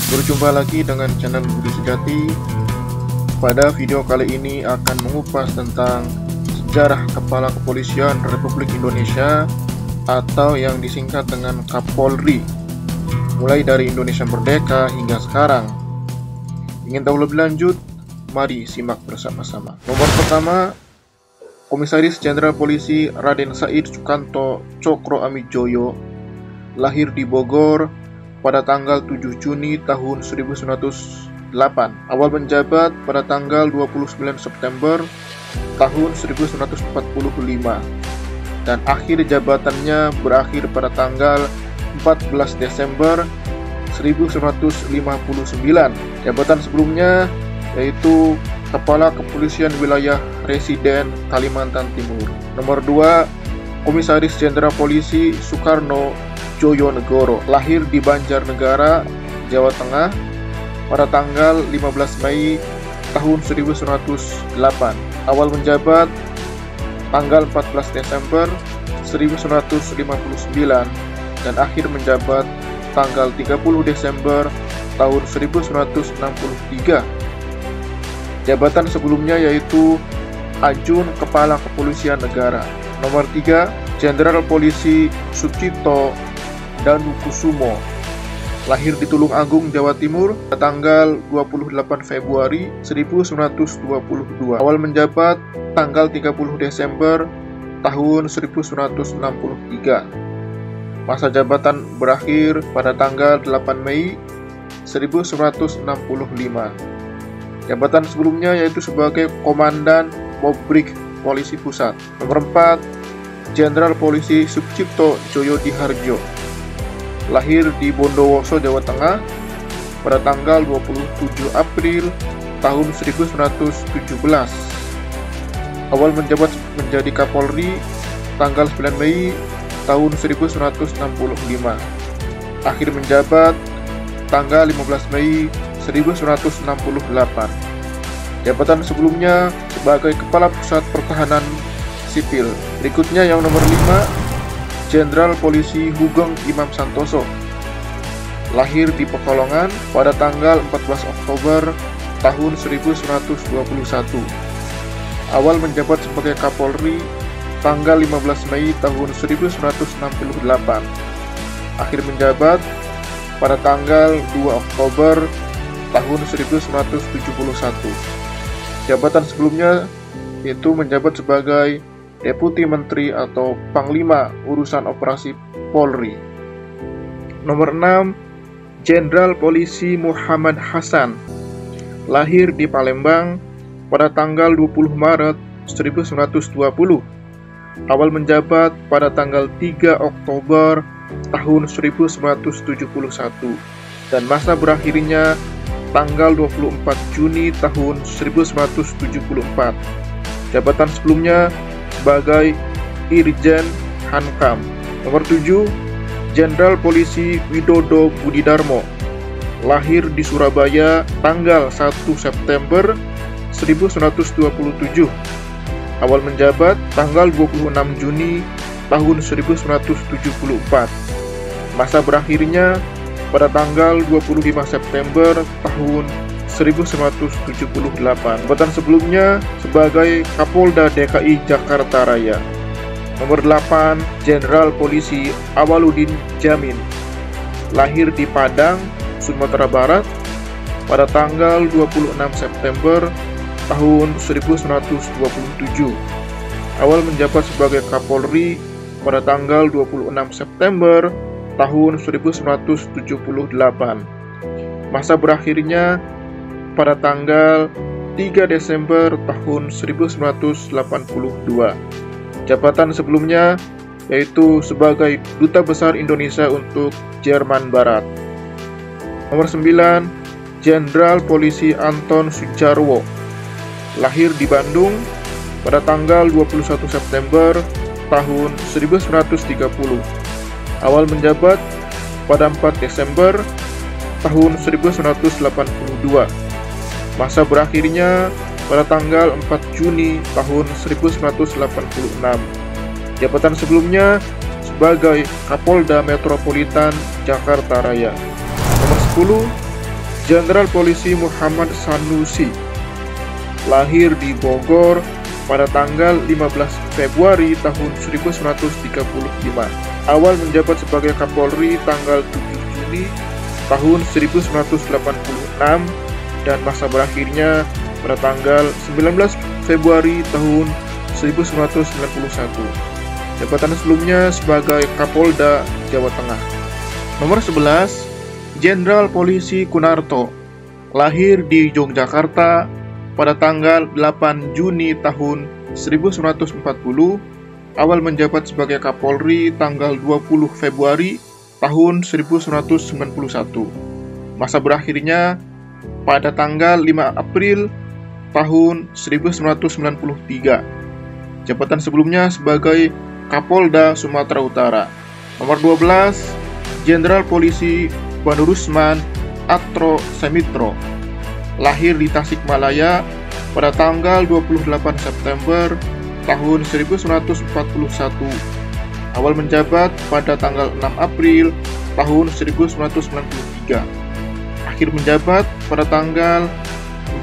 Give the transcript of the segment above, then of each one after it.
Berjumpa lagi dengan channel Budi Sejati. Pada video kali ini akan mengupas tentang sejarah Kepala Kepolisian Republik Indonesia atau yang disingkat dengan Kapolri, mulai dari Indonesia Merdeka hingga sekarang. Ingin tahu lebih lanjut? Mari simak bersama-sama. Nomor pertama, Komisaris Jenderal Polisi Raden Said Sukanto Cokro Amidjoyo lahir di Bogor pada tanggal 7 Juni tahun 1908. Awal menjabat pada tanggal 29 September tahun 1945 dan akhir jabatannya berakhir pada tanggal 14 Desember 1959. Jabatan sebelumnya yaitu Kepala Kepolisian Wilayah Residen Kalimantan Timur. Nomor 2, Komisaris Jenderal Polisi Soekarno Joyonegoro lahir di Banjarnegara, Jawa Tengah pada tanggal 15 Mei tahun 1908. Awal menjabat tanggal 14 Desember 1959 dan akhir menjabat tanggal 30 Desember tahun 1963. Jabatan sebelumnya yaitu Ajun Kepala Kepolisian Negara. Nomor 3, Jenderal Polisi Sucipto Danukusumo lahir di Tulung Agung, Jawa Timur pada tanggal 28 Februari 1922. Awal menjabat tanggal 30 Desember tahun 1963. Masa jabatan berakhir pada tanggal 8 Mei 1965. Jabatan sebelumnya yaitu sebagai Komandan Pobrik Polisi Pusat. Nomor 4, Jenderal Polisi Sucipto Joyodiharjo lahir di Bondowoso, Jawa Tengah pada tanggal 27 April tahun 1917. Awal menjabat menjadi Kapolri tanggal 9 Mei tahun 1965. Akhir menjabat tanggal 15 Mei 1968. Jabatan sebelumnya sebagai Kepala Pusat Pertahanan Sipil. Berikutnya yang nomor 5, Jenderal Polisi Hugeng Imam Santoso lahir di Pekalongan pada tanggal 14 Oktober tahun 1921. Awal menjabat sebagai Kapolri tanggal 15 Mei tahun 1968. Akhir menjabat pada tanggal 2 Oktober tahun 1971. Jabatan sebelumnya yaitu menjabat sebagai Deputi Menteri atau Panglima Urusan Operasi Polri. Nomor 6, Jenderal Polisi Muhammad Hasan lahir di Palembang pada tanggal 20 Maret 1920. Awal menjabat pada tanggal 3 Oktober tahun 1971 dan masa berakhirnya tanggal 24 Juni tahun 1974. Jabatan sebelumnya sebagai Irjen Hankam. Nomor 7, Jenderal Polisi Widodo Budidarmo lahir di Surabaya tanggal 1 September 1927. Awal menjabat tanggal 26 Juni tahun 1974. Masa berakhirnya pada tanggal 25 September tahun 1978. Jabatan sebelumnya sebagai Kapolda DKI Jakarta Raya. Nomor 8, Jenderal Polisi Awaludin Jamin lahir di Padang, Sumatera Barat pada tanggal 26 September tahun 1927. Awal menjabat sebagai Kapolri pada tanggal 26 September tahun 1978. Masa berakhirnya pada tanggal 3 Desember tahun 1982. Jabatan sebelumnya yaitu sebagai Duta Besar Indonesia untuk Jerman Barat. Nomor 9, Jenderal Polisi Anton Sujarwo lahir di Bandung pada tanggal 21 September tahun 1930. Awal menjabat pada 4 Desember tahun 1982. Masa berakhirnya pada tanggal 4 Juni tahun 1986. Jabatan sebelumnya sebagai Kapolda Metropolitan Jakarta Raya. Nomor 10, Jenderal Polisi Muhammad Sanusi, lahir di Bogor pada tanggal 15 Februari tahun 1935. Awal menjabat sebagai Kapolri tanggal 7 Juni tahun 1986 dan masa berakhirnya pada tanggal 19 Februari tahun 1991. Jabatan sebelumnya sebagai Kapolda Jawa Tengah. Nomor 11, Jenderal Polisi Kunarto, lahir di Yogyakarta pada tanggal 8 Juni tahun 1940, awal menjabat sebagai Kapolri tanggal 20 Februari tahun 1991. Masa berakhirnya pada tanggal 5 April tahun 1993. Jabatan sebelumnya sebagai Kapolda Sumatera Utara. Nomor 12, Jenderal Polisi Badrusman Atro Semitro, lahir di Tasikmalaya pada tanggal 28 September tahun 1941. Awal menjabat pada tanggal 6 April tahun 1993. Akhir menjabat pada tanggal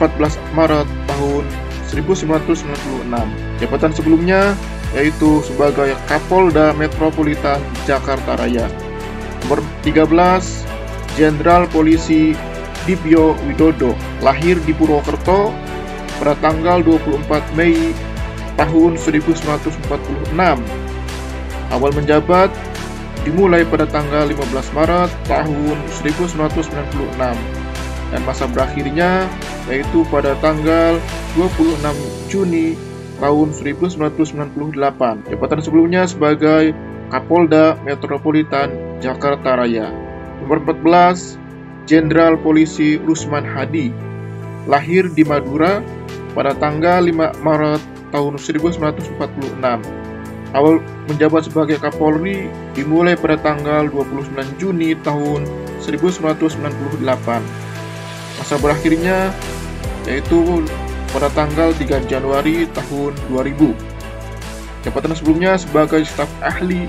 14 Maret tahun 1996. Jabatan sebelumnya yaitu sebagai Kapolda Metropolitan Jakarta Raya. Nomor 13, Jenderal Polisi Dipyo Widodo, lahir di Purwokerto pada tanggal 24 Mei tahun 1946. Awal menjabat dimulai pada tanggal 15 Maret tahun 1996 dan masa berakhirnya yaitu pada tanggal 26 Juni tahun 1998. Jabatan sebelumnya sebagai Kapolda Metropolitan Jakarta Raya. Nomor 14, Jenderal Polisi Rusman Hadi, lahir di Madura pada tanggal 5 Maret tahun 1946. Awal menjabat sebagai Kapolri dimulai pada tanggal 29 Juni tahun 1998. Masa berakhirnya yaitu pada tanggal 3 Januari tahun 2000. Jabatan sebelumnya sebagai staf ahli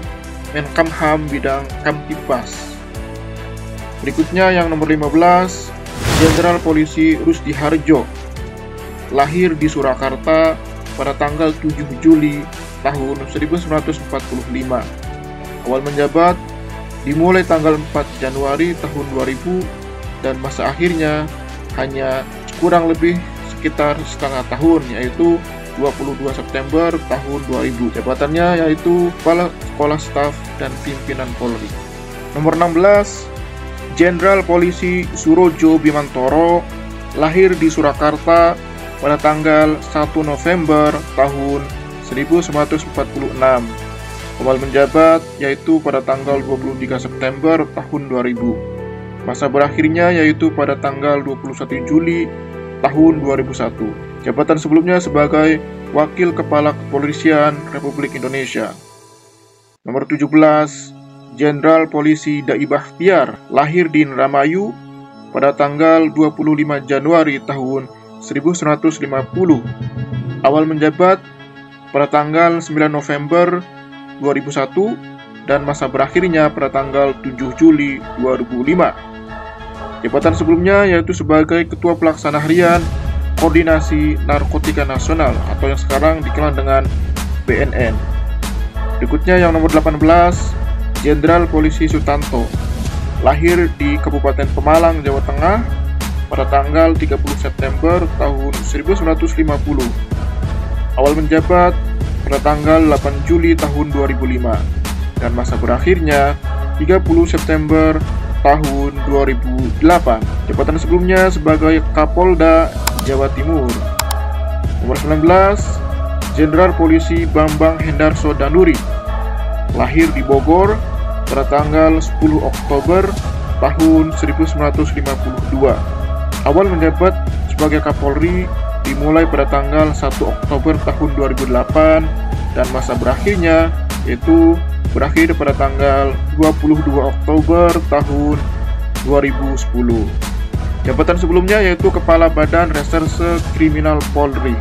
Menkumham bidang Kamtipas. Berikutnya yang nomor 15, Jenderal Polisi Rusdi Harjo, lahir di Surakarta pada tanggal 7 Juli tahun 1945. Awal menjabat dimulai tanggal 4 Januari tahun 2000 dan masa akhirnya hanya kurang lebih sekitar setengah tahun, yaitu 22 September tahun 2000. Jabatannya yaitu Kepala Sekolah Staf dan Pimpinan Polri. Nomor 16, Jenderal Polisi Surojo Bimantoro, lahir di Surakarta pada tanggal 1 November tahun 1946. Awal menjabat yaitu pada tanggal 23 September tahun 2000. Masa berakhirnya yaitu pada tanggal 21 Juli tahun 2001. Jabatan sebelumnya sebagai Wakil Kepala Kepolisian Republik Indonesia. Nomor 17, Jenderal Polisi Dai Bahtiar, lahir di Indramayu pada tanggal 25 Januari tahun 1950. Awal menjabat pada tanggal 9 November 2001 dan masa berakhirnya pada tanggal 7 Juli 2005. Jabatan sebelumnya yaitu sebagai Ketua Pelaksana Harian Koordinasi Narkotika Nasional atau yang sekarang dikenal dengan BNN. Berikutnya yang nomor 18, Jenderal Polisi Sutanto, lahir di Kabupaten Pemalang, Jawa Tengah pada tanggal 30 September tahun 1950. Awal menjabat pada tanggal 8 Juli tahun 2005 dan masa berakhirnya 30 September tahun 2008. Jabatan sebelumnya sebagai Kapolda Jawa Timur. Nomor 19, Jenderal Polisi Bambang Hendarso Danuri, lahir di Bogor pada tanggal 10 Oktober tahun 1952. Awal menjabat sebagai Kapolri dimulai pada tanggal 1 Oktober tahun 2008 dan masa berakhirnya yaitu berakhir pada tanggal 22 Oktober tahun 2010. Jabatan sebelumnya yaitu Kepala Badan Reserse Kriminal Polri.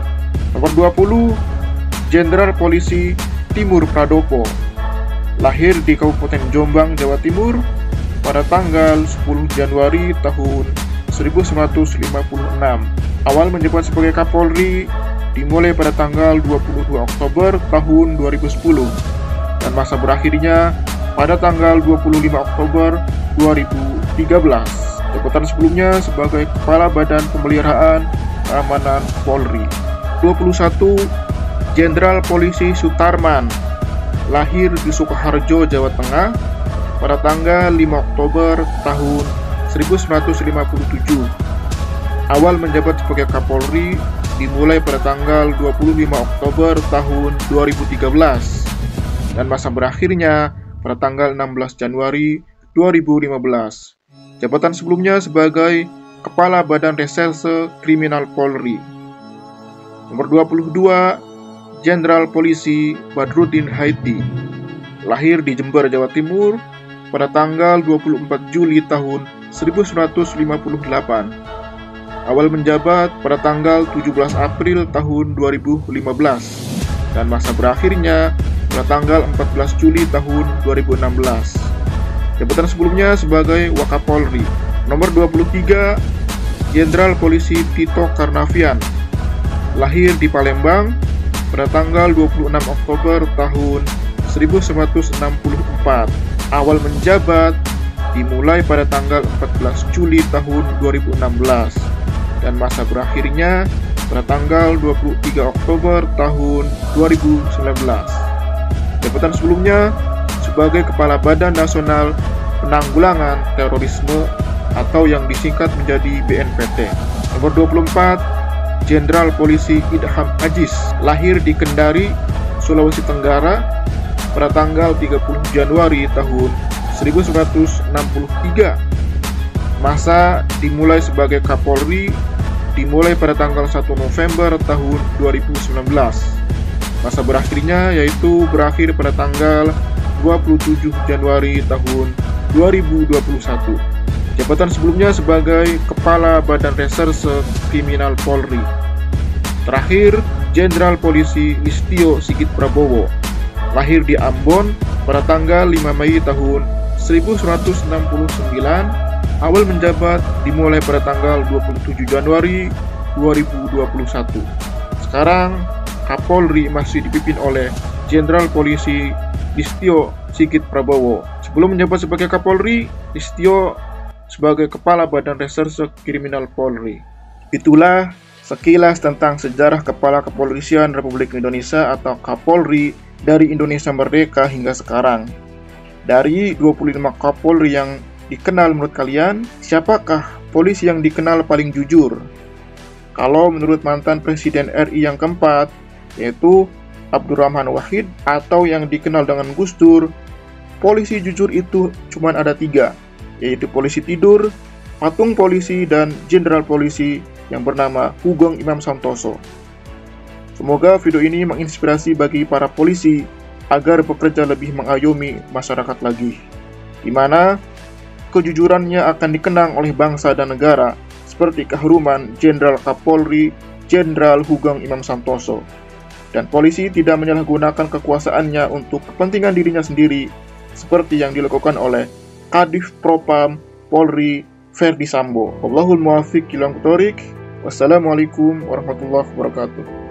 Nomor 20, Jenderal Polisi Timur Pradopo, lahir di Kabupaten Jombang, Jawa Timur pada tanggal 10 Januari tahun 1956. Awal menjabat sebagai Kapolri dimulai pada tanggal 22 Oktober tahun 2010 dan masa berakhirnya pada tanggal 25 Oktober 2013. Jabatan sebelumnya sebagai Kepala Badan Pemeliharaan Keamanan Polri. 21. Jenderal Polisi Sutarman, lahir di Sukoharjo, Jawa Tengah pada tanggal 5 Oktober tahun 1957. Awal menjabat sebagai Kapolri dimulai pada tanggal 25 Oktober tahun 2013 dan masa berakhirnya pada tanggal 16 Januari 2015. Jabatan sebelumnya sebagai Kepala Badan Reserse Kriminal Polri. Nomor 22, Jenderal Polisi Badrudin Haiti, lahir di Jember, Jawa Timur pada tanggal 24 Juli tahun 1958. Awal menjabat pada tanggal 17 April tahun 2015 dan masa berakhirnya pada tanggal 14 Juli tahun 2016. Jabatan sebelumnya sebagai Wakapolri. Nomor 23, Jenderal Polisi Tito Karnavian, lahir di Palembang pada tanggal 26 Oktober tahun 1964. Awal menjabat dimulai pada tanggal 14 Juli tahun 2016 dan masa berakhirnya pada tanggal 23 Oktober tahun 2019. Jabatan sebelumnya sebagai Kepala Badan Nasional Penanggulangan Terorisme atau yang disingkat menjadi BNPT. Nomor 24, Jenderal Polisi Idham Aziz, lahir di Kendari, Sulawesi Tenggara pada tanggal 30 Januari tahun 1963. Masa dimulai sebagai Kapolri dimulai pada tanggal 1 November tahun 2019. Masa berakhirnya yaitu berakhir pada tanggal 27 Januari tahun 2021. Jabatan sebelumnya sebagai Kepala Badan Reserse Kriminal Polri. Terakhir, Jenderal Polisi Listio Sigit Prabowo, lahir di Ambon pada tanggal 5 Mei tahun 1969. Awal menjabat dimulai pada tanggal 27 Januari 2021. Sekarang, Kapolri masih dipimpin oleh Jenderal Polisi Listio Sigit Prabowo. Sebelum menjabat sebagai Kapolri, Listio sebagai Kepala Badan Reserse Kriminal Polri. Itulah sekilas tentang sejarah Kepala Kepolisian Republik Indonesia atau Kapolri dari Indonesia Merdeka hingga sekarang. Dari 25 Kapolri yang dikenal menurut kalian, siapakah polisi yang dikenal paling jujur? Kalau menurut mantan Presiden RI yang keempat, yaitu Abdurrahman Wahid atau yang dikenal dengan Gus Dur, polisi jujur itu cuma ada 3, yaitu polisi tidur, patung polisi, dan jenderal polisi yang bernama Sugeng Imam Santoso. Semoga video ini menginspirasi bagi para polisi agar bekerja lebih mengayomi masyarakat lagi, di mana kejujurannya akan dikenang oleh bangsa dan negara seperti keharuman Jenderal Kapolri Jenderal Sugeng Imam Santoso. Dan polisi tidak menyalahgunakan kekuasaannya untuk kepentingan dirinya sendiri seperti yang dilakukan oleh Kadif Propam Polri Verdi Sambo. Wallahul muwaffiq ila aqwamit thoriq. Wassalamualaikum warahmatullahi wabarakatuh.